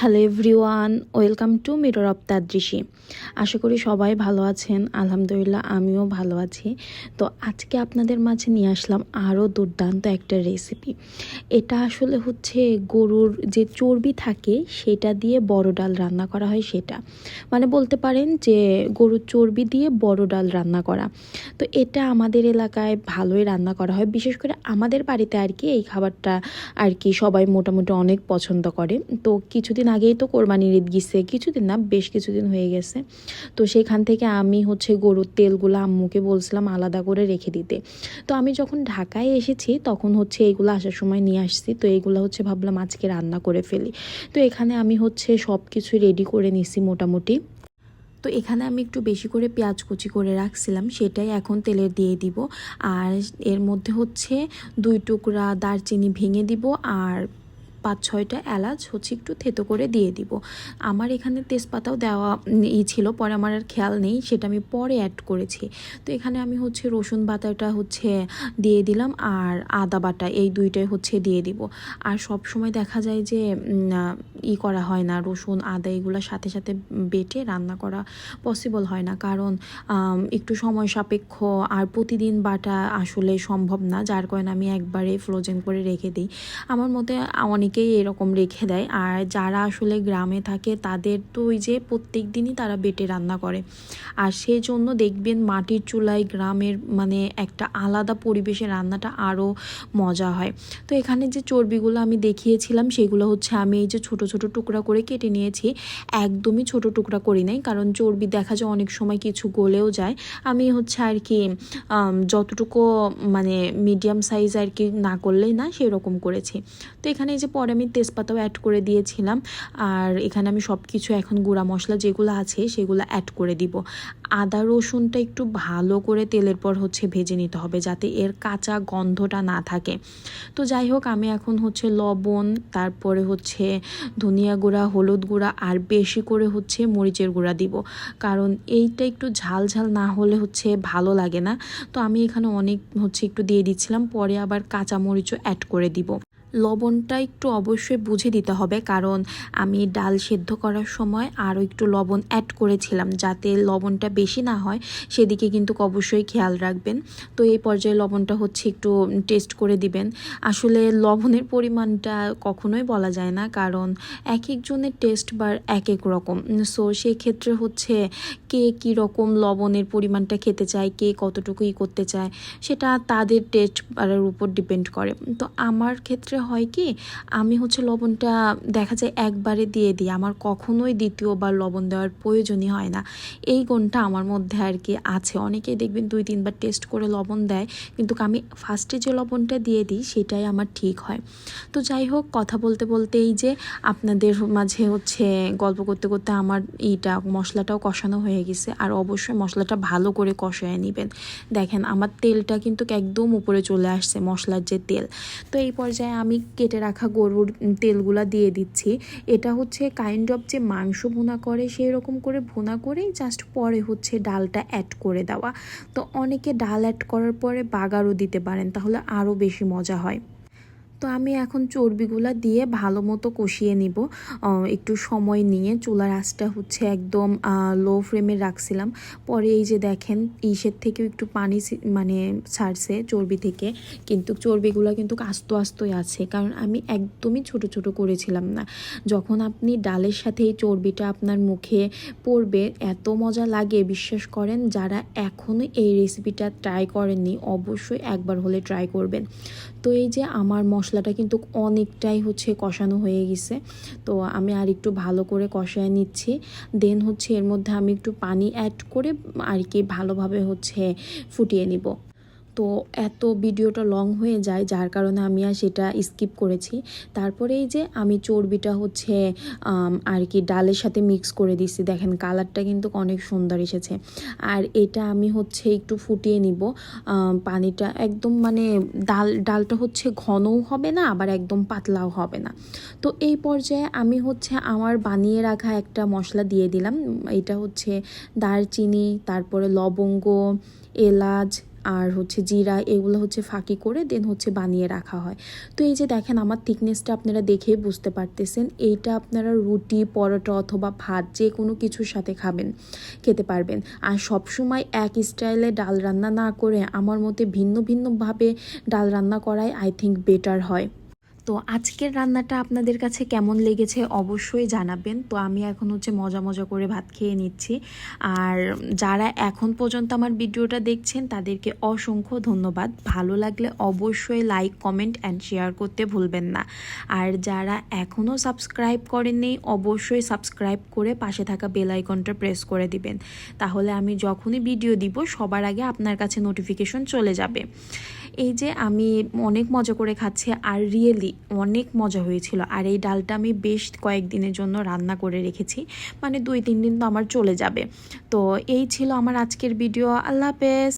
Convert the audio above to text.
Hello everyone, welcome to mirror of Tadrishi. আশা করি সবাই ভালো আছেন। আলহামদুলিল্লাহ আমিও ভালো আছি। তো আজকে আপনাদের মাঝে নিয়ে আসলাম আরও দুর্দান্ত একটা রেসিপি। এটা আসলে হচ্ছে গরুর যে চর্বি থাকে সেটা দিয়ে বড় ডাল রান্না করা হয়, সেটা মানে বলতে পারেন যে গরুর চর্বি দিয়ে বড় ডাল রান্না করা। তো এটা আমাদের এলাকায় ভালোই রান্না করা হয়, বিশেষ করে আমাদের বাড়িতে আর কি এই খাবারটা আর কি সবাই মোটামুটি অনেক পছন্দ করে। তো কিছুদিন আগেই তো কোরবানির ঈদ গেছে, কিছুদিন না বেশ কিছুদিন হয়ে গেছে। তো সেখান থেকে আমি হচ্ছে গরুর তেলগুলো আম্মুকে বলছিলাম আলাদা করে রেখে দিতে। তো আমি যখন ঢাকায় এসেছি তখন হচ্ছে এইগুলো আসার সময় নিয়ে আসছি। তো এইগুলো হচ্ছে ভাবলাম আজকে রান্না করে ফেলি। তো এখানে আমি হচ্ছে সব কিছু রেডি করে নিছি মোটামুটি। তো এখানে আমি একটু বেশি করে পেঁয়াজ কুচি করে রাখছিলাম, সেটাই এখন তেলে দিয়ে দিব। আর এর মধ্যে হচ্ছে 2 টুকরা দারচিনি ভেঙে দিব, আর 5-6টা এলাচ হচ্ছে একটু থেতো করে দিয়ে দিব। আমার এখানে তেজপাতাও দেওয়া ছিল, পরে আমার আর খেয়াল নেই, সেটা আমি পরে অ্যাড করেছি। তো এখানে আমি হচ্ছে রসুন বাটাটা হচ্ছে দিয়ে দিলাম, আর আদা বাটা এই দুইটাই হচ্ছে দিয়ে দিব। আর সব সময় দেখা যায় যে করা হয় না, রসুন আদা এগুলো সাথে সাথে বেটে রান্না করা পসিবল হয় না, কারণ একটু সময় সাপেক্ষ আর প্রতিদিন বাটা আসলে সম্ভব না, যার কারণে আমি একবারে ফ্রোজেন করে রেখে দিই। আমার মতে অনেকেই এরকম রেখে দেয়, আর যারা আসলে গ্রামে থাকে তাদের তো ওই যে প্রত্যেক দিনই তারা বেটে রান্না করে, আর সেই জন্য দেখবেন মাটির চুলায় গ্রামের মানে একটা আলাদা পরিবেশে রান্নাটা আরও মজা হয়। তো এখানে যে চর্বিগুলো আমি দেখিয়েছিলাম সেগুলো হচ্ছে আমি এই যে ছোট ছোট টুকরা করে কেটে নিয়েছি। একদমই ছোট টুকরা করি নাই, কারণ চর্বি দেখা যায় অনেক সময় কিছু গলেও যায়। আমি হচ্ছে আর কি যতটুকু মানে মিডিয়াম সাইজ আর কি না করলেই না সেরকম করেছি। তো এখানে এই যে পরে আমি তেজপাতাও অ্যাড করে দিয়েছিলাম, আর এখানে আমি সব কিছু এখন গুঁড়া মশলা যেগুলো আছে সেগুলো অ্যাড করে দিব। আদা রসুনটা একটু ভালো করে তেলের পর হচ্ছে ভেজে নিতে হবে, যাতে এর কাঁচা গন্ধটা না থাকে। তো যাই হোক, আমি এখন হচ্ছে লবণ, তারপরে হচ্ছে ধনিয়া গুঁড়া, হলুদ গুঁড়া, আর বেশি করে হচ্ছে মরিচের গুঁড়া দিব, কারণ এইটা একটু ঝাল ঝাল না হলে হচ্ছে ভালো লাগে না। তো আমি এখানে অনেক হচ্ছে একটু দিয়ে দিচ্ছিলাম, পরে আবার কাঁচা মরিচও অ্যাড করে দিব। লবণটা একটু অবশ্যই বুঝে দিতে হবে, কারণ আমি ডাল সেদ্ধ করার সময় আরও একটু লবণ অ্যাড করেছিলাম, যাতে লবণটা বেশি না হয় সেদিকে কিন্তু অবশ্যই খেয়াল রাখবেন। তো এই পর্যায়ে লবণটা হচ্ছে একটু টেস্ট করে দিবেন। আসলে লবণের পরিমাণটা কখনোই বলা যায় না, কারণ এক একজনের টেস্ট বার এক এক রকম। সো সেই ক্ষেত্রে হচ্ছে কে কী রকম লবণের পরিমাণটা খেতে চায়, কে কতটুকু করতে চায়, সেটা তাদের টেস্ট বারের উপর ডিপেন্ড করে। তো আমার ক্ষেত্রে হয় কি, আমি হচ্ছে লবণটা দেখা যায় একবারে দিয়ে দিই, আমার কখনোই দ্বিতীয়বার লবণ দেওয়ার প্রয়োজনই হয় না। এই গুণটা আমার মধ্যে আর কি আছে। অনেকেই দেখবেন 2-3বার টেস্ট করে লবণ দেয়, কিন্তু আমি ফার্স্টে যে লবণটা দিয়ে দিই সেটাই আমার ঠিক হয়। তো যাই হোক, কথা বলতে বলতে এই যে আপনাদের মাঝে হচ্ছে গল্প করতে করতে আমার মশলাটাও কষানো হয়ে গেছে। আর অবশ্যই মশলাটা ভালো করে কষায় নেবেন। দেখেন আমার তেলটা কিন্তু একদম উপরে চলে আসছে, মশলার যে তেল। তো এই পর্যায়ে আমি কেটে রাখা গরুর তেলগুলা দিয়ে দিচ্ছি। এটা হচ্ছে কাইন্ড অফ যে মাংস ভুনা করে সেই রকম করে ভুনা করেই জাস্ট পরে হচ্ছে ডালটা অ্যাড করে দেওয়া। তো অনেকে ডাল অ্যাড করার পরে বাগারও দিতে পারেন, তাহলে আরও বেশি মজা হয়। তো আমি এখন চর্বিগুলা দিয়ে ভালো মতো কষিয়ে নিব, একটু সময় নিয়ে। চুলার আঁচটা হচ্ছে একদম লো ফ্লেমে রাখছিলাম। পরে এই যে দেখেন ইসের থেকেও একটু পানি মানে ছাড়ছে চর্বি থেকে, কিন্তু চর্বিগুলো কিন্তু আস্ত আস্তই আছে, কারণ আমি একদমই ছোট ছোট করেছিলাম না। যখন আপনি ডালের সাথে এই চর্বিটা আপনার মুখে পড়বে এত মজা লাগে, বিশ্বাস করেন। যারা এখনও এই রেসিপিটা ট্রাই করেননি অবশ্যই একবার হলে ট্রাই করবেন। তো এই যে আমার মশলাটা কিন্তু অনেকটাই হচ্ছে কষানো হয়ে গেছে। তো আমি আর একটু ভালো করে কষায় নিচ্ছি। দেন হচ্ছে এর মধ্যে আমি একটু পানি অ্যাড করে আর কি ভালোভাবে হচ্ছে ফুটিয়ে নিব। তো এত ভিডিওটা লং হয়ে যায়, যার কারণে আমি আর সেটা স্কিপ করেছি। তারপরে এই যে আমি চর্বিটা হচ্ছে আর কি ডালের সাথে মিক্স করে দিচ্ছি। দেখেন কালারটা কিন্তু অনেক সুন্দর এসেছে। আর এটা আমি হচ্ছে একটু ফুটিয়ে নিব। পানিটা একদম মানে ডালটা হচ্ছে ঘনও হবে না, আবার একদম পাতলাও হবে না। তো এই পর্যায়ে আমি হচ্ছে আমার বানিয়ে রাখা একটা মশলা দিয়ে দিলাম। এটা হচ্ছে দারচিনি, তারপরে লবঙ্গ, এলাচ, আর হচ্ছে জিরা এগুলো হচ্ছে ফাঁকি করে দেন হচ্ছে বানিয়ে রাখা হয়। তো এই যে দেখেন আমার থিকনেসটা আপনারা দেখেই বুঝতে পারতেছেন, এইটা আপনারা রুটি, পরোটা অথবা ভাত যে কোনো কিছুর সাথে খেতে পারবেন। আর সবসময় এক স্টাইলে ডাল রান্না না করে আমার মতে ভিন্ন ভিন্নভাবে ডাল রান্না করাই আই থিঙ্ক বেটার হয়। তো আজকের রান্নাটা আপনাদের কাছে কেমন লেগেছে অবশ্যই জানাবেন। তো আমি এখন হচ্ছে মজা মজা করে ভাত খেয়ে নিচ্ছি। আর যারা এখন পর্যন্ত আমার ভিডিওটা দেখছেন তাদেরকে অসংখ্য ধন্যবাদ। ভালো লাগলে অবশ্যই লাইক, কমেন্ট অ্যান্ড শেয়ার করতে ভুলবেন না। আর যারা এখনও সাবস্ক্রাইব করেননি অবশ্যই সাবস্ক্রাইব করে পাশে থাকা বেল আইকনটা প্রেস করে দিবেন, তাহলে আমি যখনই ভিডিও দিব সবার আগে আপনার কাছে নোটিফিকেশন চলে যাবে। এই যে আমি অনেক মজা করে খাচ্ছি আর রিয়েলি অনেক মজা হয়েছিল। আর এই ডালটা আমি বেশ কয়েকদিনের জন্য রান্না করে রেখেছি, মানে 2-3 দিন তো আমার চলে যাবে। তো এই ছিল আমার আজকের ভিডিও। আল্লাহ হাফেজ।